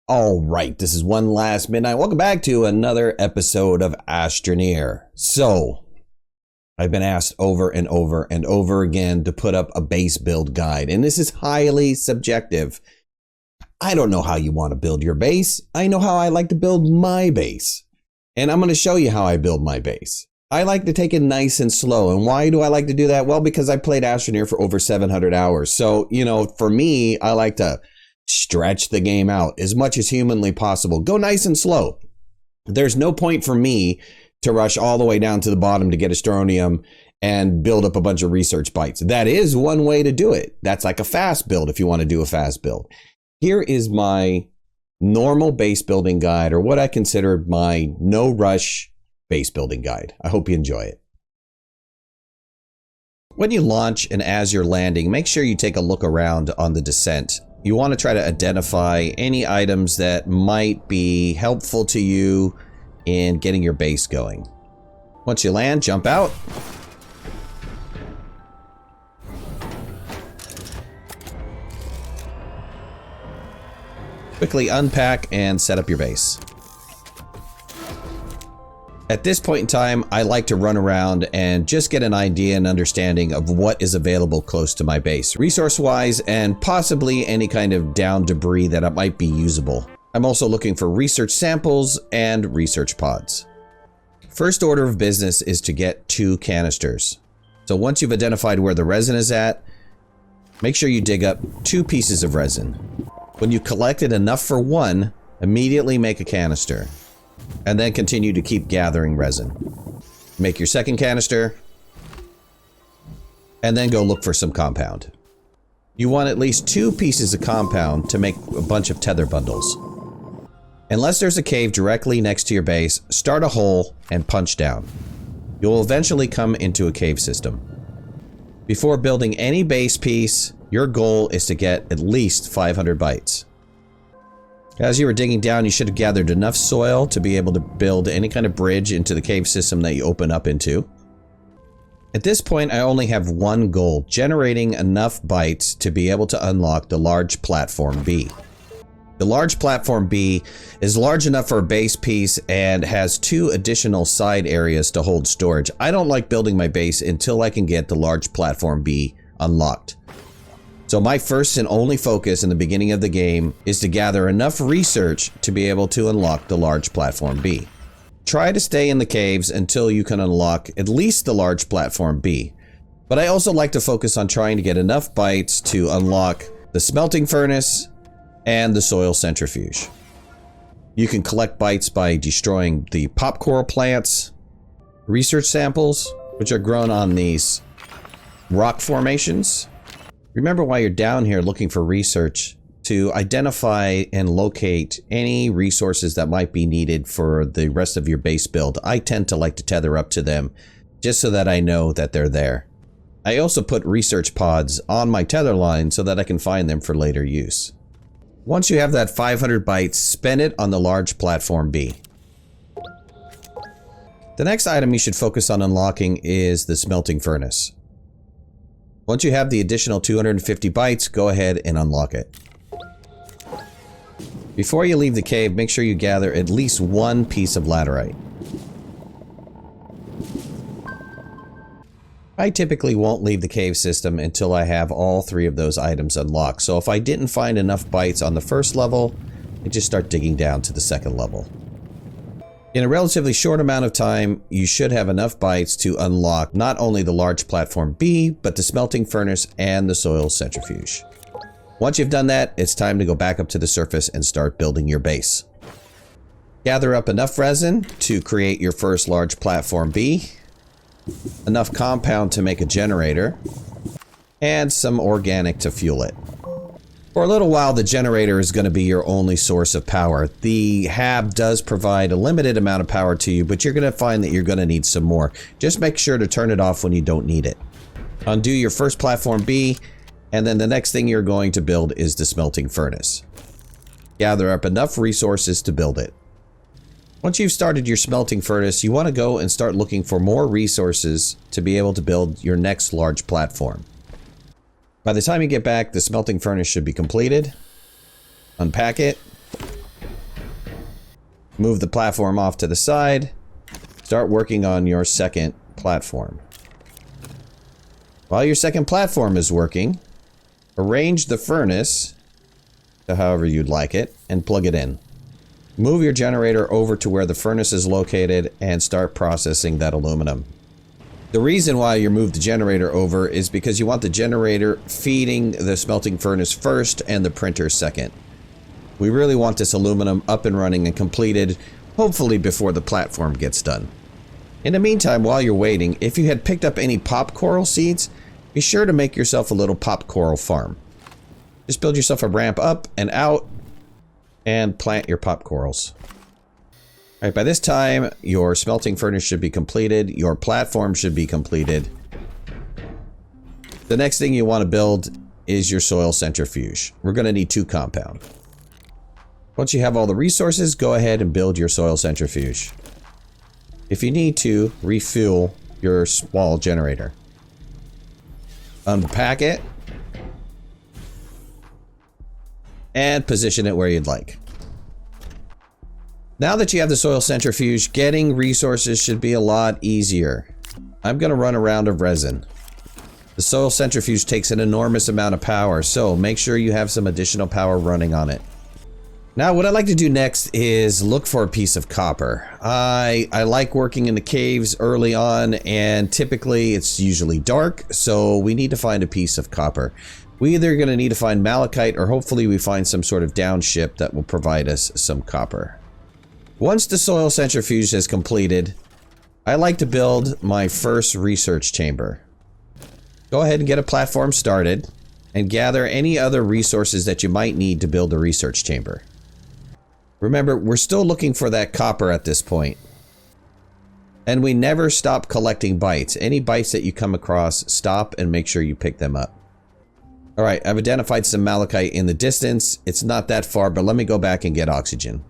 All right, this is One Last Midnight. Welcome back to another episode of Astroneer. So, I've been asked over and over and over again to put up a base build guide, and this is highly subjective. I don't know how you want to build your base. I know how I like to build my base, and I'm going to show you how I build my base. I like to take it nice and slow, and why do I like to do that? Well, because I played Astroneer for over 700 hours. So, for me, I like to stretch the game out as much as humanly possible. Go nice and slow. There's no point for me to rush all the way down to the bottom to get Astroneum and build up a bunch of research bytes. That is one way to do it. That's like a fast build if you want to do a fast build. Here is my normal base building guide, or what I consider my no rush base building guide. I hope you enjoy it. When you launch and as you're landing, make sure you take a look around on the descent. You want to try to identify any items that might be helpful to you in getting your base going. Once you land, jump out. Quickly unpack and set up your base. At this point in time, I like to run around and just get an idea and understanding of what is available close to my base, resource-wise, and possibly any kind of down debris that might be usable. I'm also looking for research samples and research pods. First order of business is to get 2 canisters. So once you've identified where the resin is at, make sure you dig up 2 pieces of resin. When you've collected enough for 1, immediately make a canister. And then continue to keep gathering resin. Make your second canister, and then go look for some compound. You want at least 2 pieces of compound to make a bunch of tether bundles. Unless there's a cave directly next to your base, start a hole and punch down. You'll eventually come into a cave system. Before building any base piece, your goal is to get at least 500 bytes. As you were digging down, you should have gathered enough soil to be able to build any kind of bridge into the cave system that you open up into. At this point, I only have one goal: generating enough bytes to be able to unlock the large platform B. The large platform B is large enough for a base piece and has 2 additional side areas to hold storage. I don't like building my base until I can get the large platform B unlocked. So my first and only focus in the beginning of the game is to gather enough research to be able to unlock the large platform B. Try to stay in the caves until you can unlock at least the large platform B. But I also like to focus on trying to get enough bytes to unlock the smelting furnace and the soil centrifuge. You can collect bytes by destroying the pop coral plants, research samples, which are grown on these rock formations. Remember, while you're down here looking for research, to identify and locate any resources that might be needed for the rest of your base build. I tend to like to tether up to them just so that I know that they're there. I also put research pods on my tether line so that I can find them for later use. Once you have that 500 bytes, spend it on the large platform B. The next item you should focus on unlocking is the smelting furnace. Once you have the additional 250 bytes, go ahead and unlock it. Before you leave the cave, make sure you gather at least 1 piece of laterite. I typically won't leave the cave system until I have all 3 of those items unlocked. So if I didn't find enough bytes on the first level, I just start digging down to the second level. In a relatively short amount of time, you should have enough bytes to unlock not only the large platform B, but the smelting furnace and the soil centrifuge. Once you've done that, it's time to go back up to the surface and start building your base. Gather up enough resin to create your first large platform B, enough compound to make a generator, and some organic to fuel it. For a little while, the generator is going to be your only source of power. The hab does provide a limited amount of power to you, but you're going to find that you're going to need some more. Just make sure to turn it off when you don't need it. Undo your first platform B, and then the next thing you're going to build is the smelting furnace. Gather up enough resources to build it. Once you've started your smelting furnace, you want to go and start looking for more resources to be able to build your next large platform. By the time you get back, the smelting furnace should be completed. Unpack it. Move the platform off to the side. Start working on your second platform. While your second platform is working, arrange the furnace to however you'd like it and plug it in. Move your generator over to where the furnace is located and start processing that aluminum. The reason why you move the generator over is because you want the generator feeding the smelting furnace first and the printer second. We really want this aluminum up and running and completed, hopefully before the platform gets done. In the meantime, while you're waiting, if you had picked up any pop coral seeds, be sure to make yourself a little pop coral farm. Just build yourself a ramp up and out and plant your pop corals. All right, by this time, your smelting furnace should be completed. Your platform should be completed. The next thing you want to build is your soil centrifuge. We're going to need 2 compound. Once you have all the resources, go ahead and build your soil centrifuge. If you need to, refuel your small generator. Unpack it. And position it where you'd like. Now that you have the soil centrifuge, getting resources should be a lot easier. I'm going to run a round of resin. The soil centrifuge takes an enormous amount of power, so make sure you have some additional power running on it. Now what I'd like to do next is look for a piece of copper. I like working in the caves early on, and typically it's usually dark, so we need to find a piece of copper. We either going to need to find malachite, or hopefully we find some sort of downship that will provide us some copper. Once the soil centrifuge is completed, I like to build my first research chamber. Go ahead and get a platform started and gather any other resources that you might need to build a research chamber. Remember, we're still looking for that copper at this point. And we never stop collecting bytes. Any bytes that you come across, stop and make sure you pick them up. Alright, I've identified some malachite in the distance. It's not that far, but let me go back and get oxygen.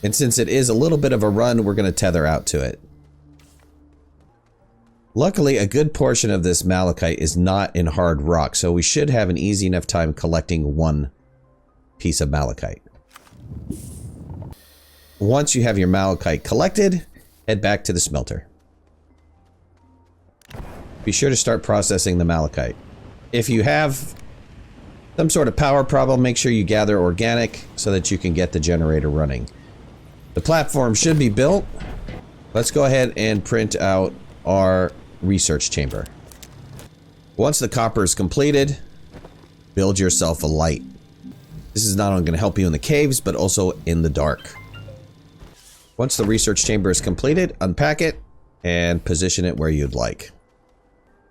And since it is a little bit of a run, we're going to tether out to it. Luckily, a good portion of this malachite is not in hard rock, so we should have an easy enough time collecting one piece of malachite. Once you have your malachite collected, head back to the smelter. Be sure to start processing the malachite. If you have some sort of power problem, make sure you gather organic so that you can get the generator running. The platform should be built. Let's go ahead and print out our research chamber. Once the copper is completed, build yourself a light. This is not only going to help you in the caves, but also in the dark. Once the research chamber is completed, unpack it and position it where you'd like.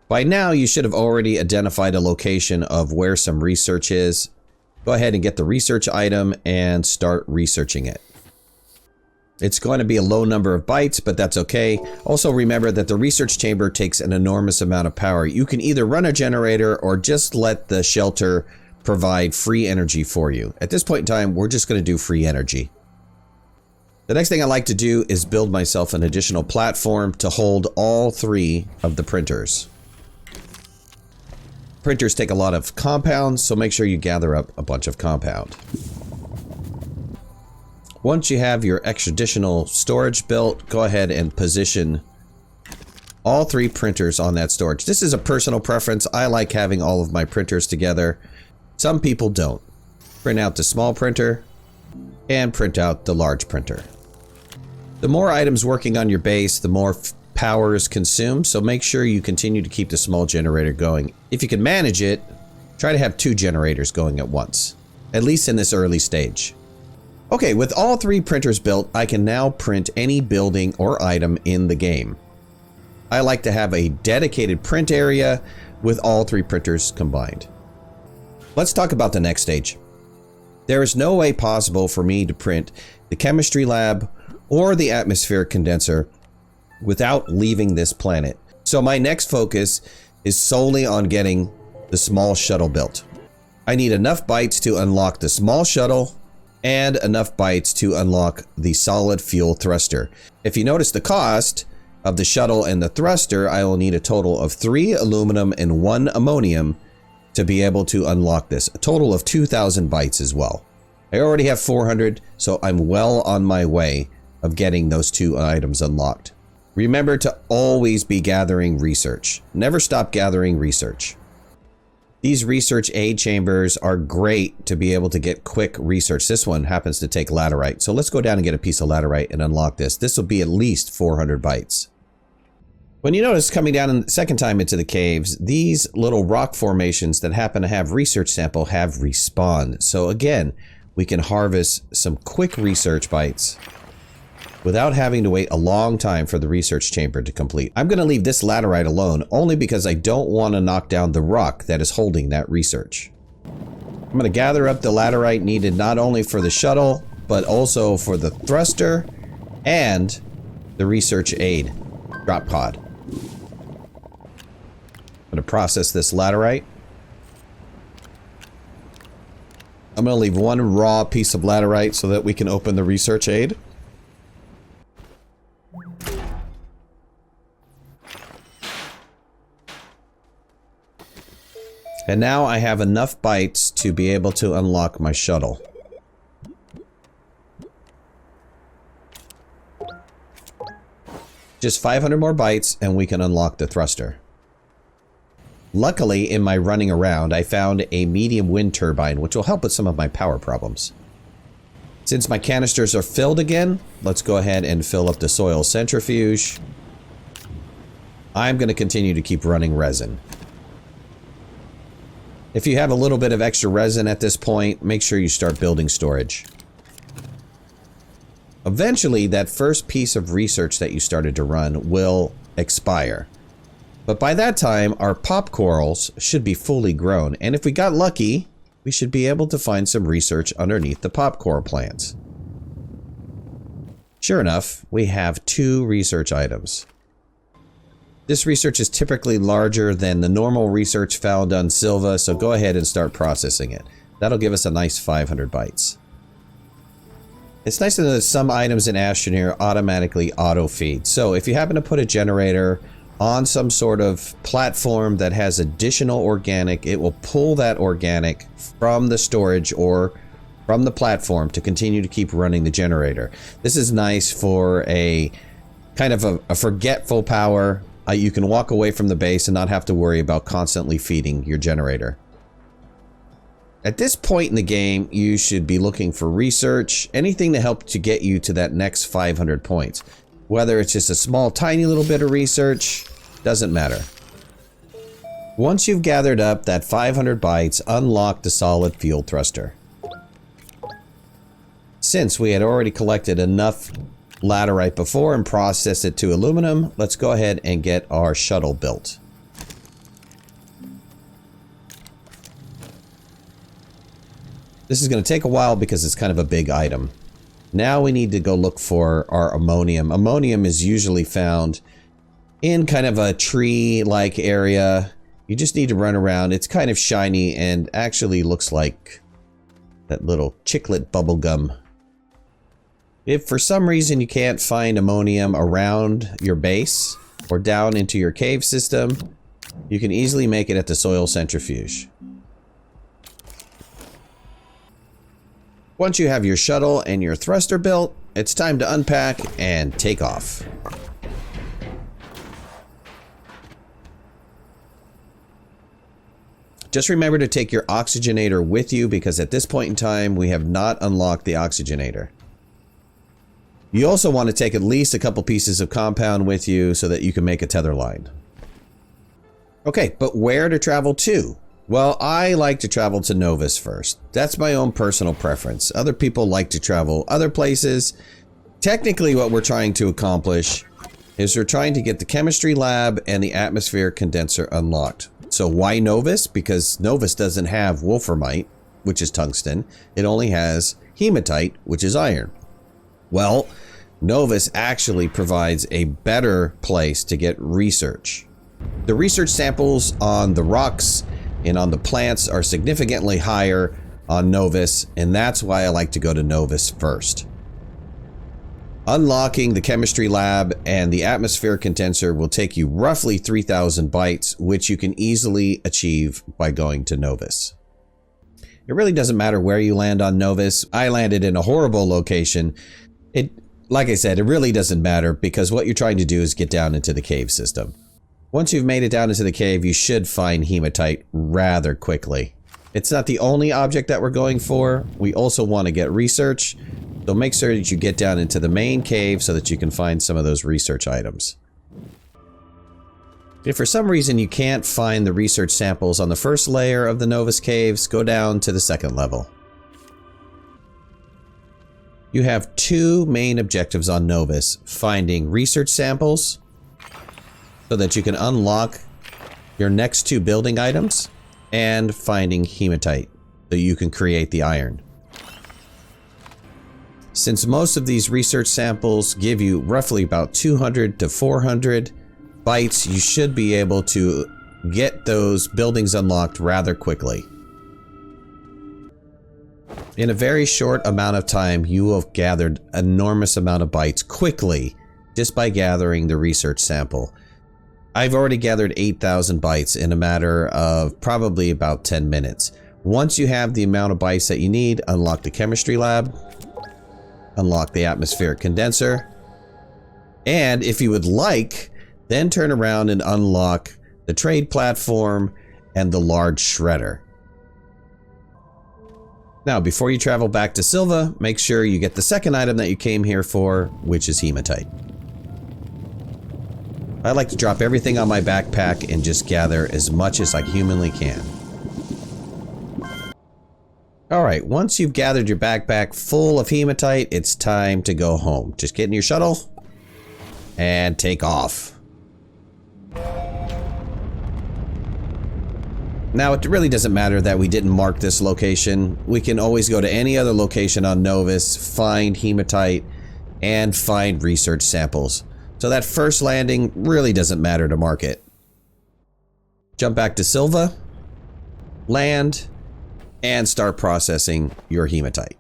By now, you should have already identified a location of where some research is. Go ahead and get the research item and start researching it. It's going to be a low number of bytes, but that's okay. Also remember that the research chamber takes an enormous amount of power. You can either run a generator or just let the shelter provide free energy for you. At this point in time, we're just going to do free energy. The next thing I like to do is build myself an additional platform to hold all 3 of the printers. Printers take a lot of compounds, so make sure you gather up a bunch of compound. Once you have your additional storage built, go ahead and position all 3 printers on that storage. This is a personal preference. I like having all of my printers together. Some people don't. Print out the small printer and print out the large printer. The more items working on your base, the more power is consumed, so make sure you continue to keep the small generator going. If you can manage it, try to have 2 generators going at once, at least in this early stage. Okay, with all 3 printers built, I can now print any building or item in the game. I like to have a dedicated print area with all 3 printers combined. Let's talk about the next stage. There is no way possible for me to print the chemistry lab or the atmospheric condenser without leaving this planet. So my next focus is solely on getting the small shuttle built. I need enough bytes to unlock the small shuttle and enough bytes to unlock the solid fuel thruster. If you notice the cost of the shuttle and the thruster, I will need a total of 3 aluminum and 1 ammonium to be able to unlock this. A total of 2,000 bytes as well. I already have 400, so I'm well on my way of getting those 2 items unlocked. Remember to always be gathering research. Never stop gathering research. These research aid chambers are great to be able to get quick research. This one happens to take laterite. So let's go down and get a piece of laterite and unlock this. This will be at least 400 bytes. When you notice coming down the second time into the caves, these little rock formations that happen to have research sample have respawned. So again, we can harvest some quick research bytes without having to wait a long time for the research chamber to complete. I'm going to leave this laterite alone only because I don't want to knock down the rock that is holding that research. I'm going to gather up the laterite needed not only for the shuttle, but also for the thruster and the research aid drop pod. I'm going to process this laterite. I'm going to leave one raw piece of laterite so that we can open the research aid. And now I have enough bytes to be able to unlock my shuttle. Just 500 more bytes and we can unlock the thruster. Luckily, in my running around, I found a medium wind turbine, which will help with some of my power problems. Since my canisters are filled again, let's go ahead and fill up the soil centrifuge. I'm going to continue to keep running resin. If you have a little bit of extra resin at this point, make sure you start building storage. Eventually, that first piece of research that you started to run will expire. But by that time, our pop corals should be fully grown. And if we got lucky, we should be able to find some research underneath the pop coral plants. Sure enough, we have 2 research items. This research is typically larger than the normal research found on Silva, so go ahead and start processing it. That'll give us a nice 500 bytes. It's nice to know that some items in Astroneer automatically auto-feed. So if you happen to put a generator on some sort of platform that has additional organic, it will pull that organic from the storage or from the platform to continue to keep running the generator. This is nice for a kind of a forgetful power. You can walk away from the base and not have to worry about constantly feeding your generator. At this point in the game, you should be looking for research, anything to help to get you to that next 500 points. Whether it's just a small, tiny little bit of research, doesn't matter. Once you've gathered up that 500 bytes, unlock the solid fuel thruster. Since we had already collected enough laterite before and process it to aluminum, let's go ahead and get our shuttle built. This is going to take a while because it's kind of a big item. Now we need to go look for our ammonium. Ammonium is usually found in kind of a tree-like area. You just need to run around. It's kind of shiny and actually looks like that little chiclet bubble gum. If for some reason you can't find ammonium around your base or down into your cave system, you can easily make it at the soil centrifuge. Once you have your shuttle and your thruster built, it's time to unpack and take off. Just remember to take your oxygenator with you because at this point in time, we have not unlocked the oxygenator. You also want to take at least a couple pieces of compound with you so that you can make a tether line. Okay, but where to travel to? Well, I like to travel to Novus first. That's my own personal preference. Other people like to travel other places. Technically, what we're trying to accomplish is we're trying to get the chemistry lab and the atmosphere condenser unlocked. So why Novus? Because Novus doesn't have wolframite, which is tungsten. It only has hematite, which is iron. Well, Novus actually provides a better place to get research. The research samples on the rocks and on the plants are significantly higher on Novus, and that's why I like to go to Novus first. Unlocking the chemistry lab and the atmosphere condenser will take you roughly 3,000 bytes, which you can easily achieve by going to Novus. It really doesn't matter where you land on Novus. I landed in a horrible location. Like I said, it really doesn't matter because what you're trying to do is get down into the cave system. Once you've made it down into the cave, you should find hematite rather quickly. It's not the only object that we're going for. We also want to get research. So make sure that you get down into the main cave so that you can find some of those research items. If for some reason you can't find the research samples on the first layer of the Novus caves, go down to the second level. You have two main objectives on Novus: finding research samples so that you can unlock your next two building items, and finding hematite so you can create the iron. Since most of these research samples give you roughly about 200 to 400 bytes, you should be able to get those buildings unlocked rather quickly. In a very short amount of time, you will have gathered an enormous amount of bytes quickly just by gathering the research sample. I've already gathered 8,000 bytes in a matter of probably about 10 minutes. Once you have the amount of bytes that you need, unlock the chemistry lab, unlock the atmospheric condenser, and if you would like, then turn around and unlock the trade platform and the large shredder. Now, before you travel back to Silva, make sure you get the second item that you came here for, which is hematite. I like to drop everything on my backpack and just gather as much as I humanly can. Alright, once you've gathered your backpack full of hematite, it's time to go home. Just get in your shuttle and take off. Now, it really doesn't matter that we didn't mark this location. We can always go to any other location on Novus, find hematite, and find research samples. So that first landing really doesn't matter to mark it. Jump back to Silva, land, and start processing your hematite.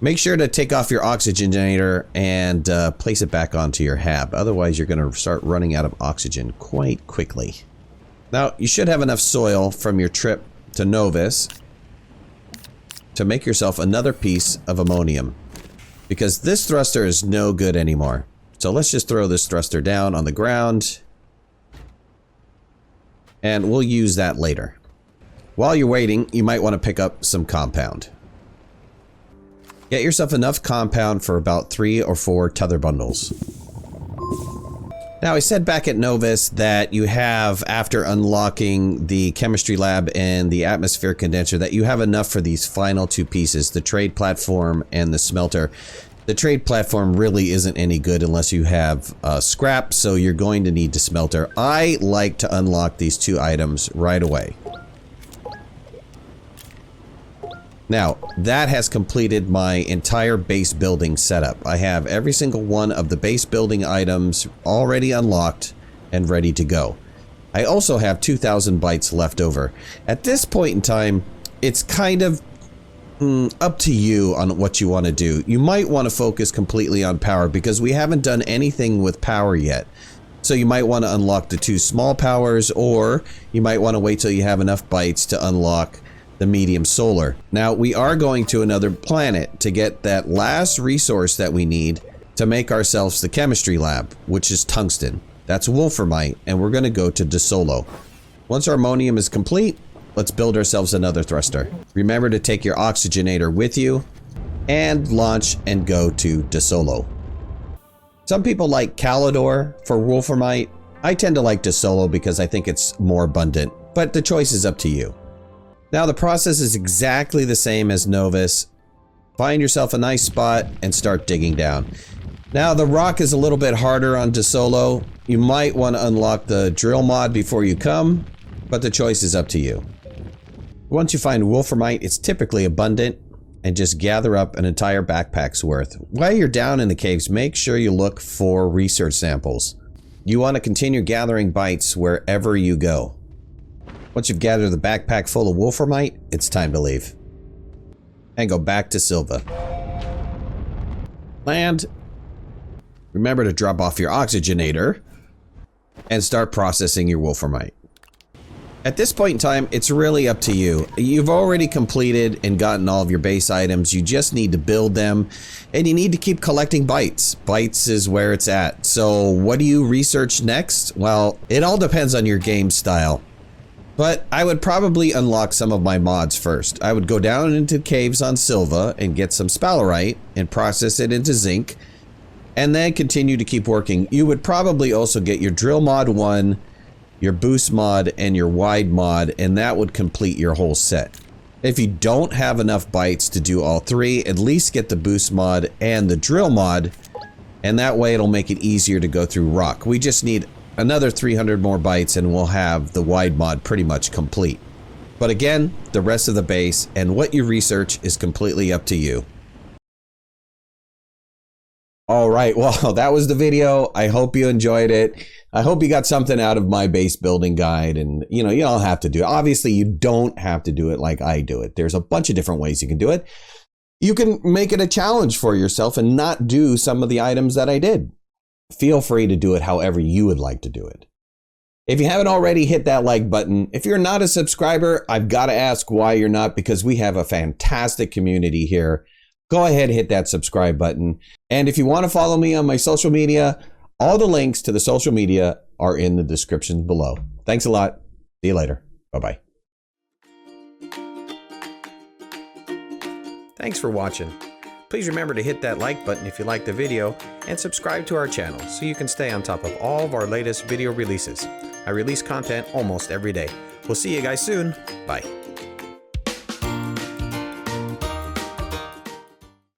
Make sure to take off your oxygenator and place it back onto your hab. Otherwise, you're going to start running out of oxygen quite quickly. Now, you should have enough soil from your trip to Novus to make yourself another piece of ammonium, because this thruster is no good anymore. So let's just throw this thruster down on the ground, and we'll use that later. While you're waiting, you might want to pick up some compound. Get yourself enough compound for about 3 or 4 tether bundles. Now, I said back at Novus that you have, after unlocking the chemistry lab and the atmospheric condenser, that you have enough for these final two pieces, the trade platform and the smelter. The trade platform really isn't any good unless you have scrap, so you're going to need the smelter. I like to unlock these two items right away. Now, that has completed my entire base building setup. I have every single one of the base building items already unlocked and ready to go. I also have 2,000 bytes left over. At this point in time, it's kind of up to you on what you want to do. You might want to focus completely on power because we haven't done anything with power yet. So you might want to unlock the 2 small powers, or you might want to wait till you have enough bytes to unlock the medium solar. Now, we are going to another planet to get that last resource that we need to make ourselves the chemistry lab, which is tungsten. That's wolframite, and we're going to go to De Solo. Once our ammonium is complete, let's build ourselves another thruster. Remember to take your oxygenator with you and launch and go to De Solo. Some people like Calidor for wolframite. I tend to like De Solo because I think it's more abundant, but the choice is up to you. Now, the process is exactly the same as Novus. Find yourself a nice spot and start digging down. Now, the rock is a little bit harder on De Solo. You might want to unlock the drill mod before you come, but the choice is up to you. Once you find wolframite, it's typically abundant, and just gather up an entire backpack's worth. While you're down in the caves, make sure you look for research samples. You want to continue gathering bytes wherever you go. Once you've gathered the backpack full of wolframite, it's time to leave. And go back to Silva. Land. Remember to drop off your oxygenator and start processing your wolframite. At this point in time, it's really up to you. You've already completed and gotten all of your base items. You just need to build them, and you need to keep collecting bytes. Bytes is where it's at. So what do you research next? Well, it all depends on your game style. But I would probably unlock some of my mods first. I would go down into caves on Silva and get some sphalerite and process it into zinc, and then continue to keep working. You would probably also get your drill mod 1, your boost mod, and your wide mod, and that would complete your whole set. If you don't have enough bytes to do all three, at least get the boost mod and the drill mod, and that way it'll make it easier to go through rock. We just need another 300 more bytes and we'll have the wide mod pretty much complete. But again, the rest of the base and what you research is completely up to you. All right, well, that was the video. I hope you enjoyed it. I hope you got something out of my base building guide, and you don't have to do it. Obviously, you don't have to do it like I do it. There's a bunch of different ways you can do it. You can make it a challenge for yourself and not do some of the items that I did. Feel free to do it however you would like to do it. If you haven't already, hit that like button. If you're not a subscriber, I've got to ask why you're not, because we have a fantastic community here. Go ahead, hit that subscribe button. And if you want to follow me on my social media, all the links to the social media are in the description below. Thanks a lot. See you later. Bye-bye. Thanks for watching. Please remember to hit that like button if you liked the video and subscribe to our channel so you can stay on top of all of our latest video releases. I release content almost every day. We'll see you guys soon. Bye.